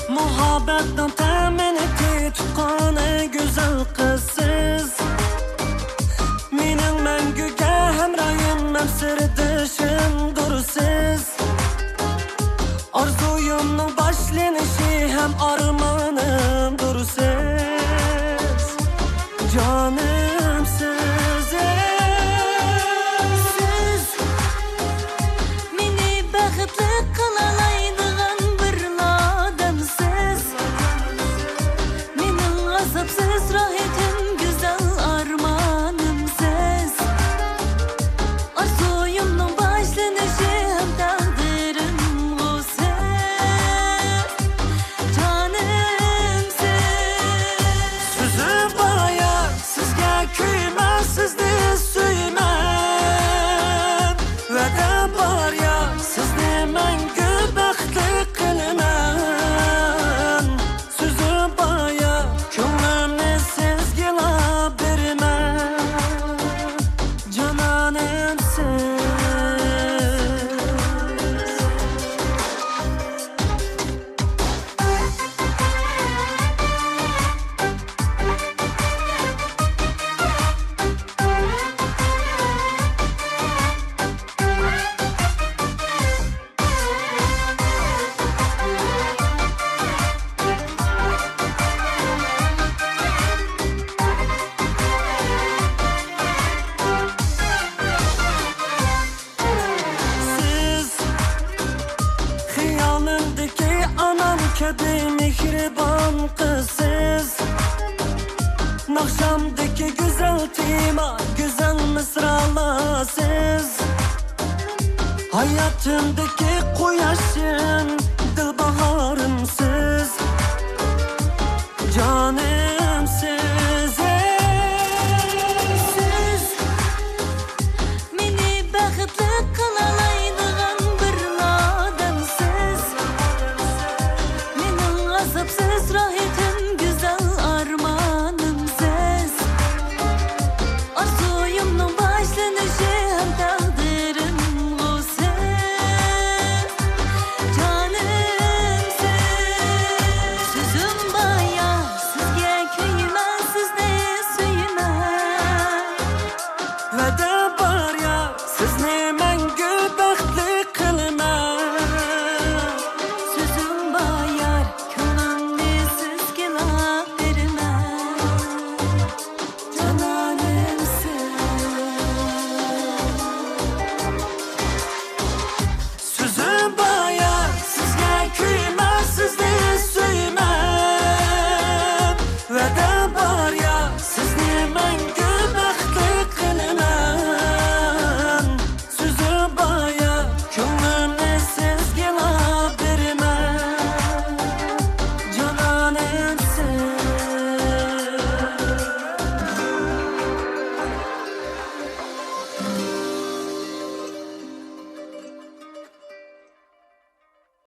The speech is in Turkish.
Muhabbetten temin etti tutkanı güzel kızsız. Mening mengüge hemrayım hem sırdışımdır siz. Arzuyumның başlanışı hem armanımdır siz. Canımsız. Siz rahatim güzel armanım siz. Arzuyumның başlanışı hem takdirim o siz. Canım siz. Sözüm baya sizge küymem, sizni süymem. Vədə var ya sizni məngü bəxtli qılmam. Sözüm baya könglimni sizgila bermem. Cananımsız. Anam kedi mihriban kızsız. Nakşamdaki güzel tema, güzel mısralasız. Hayatımdaki koyaşım, dilbaharımsız.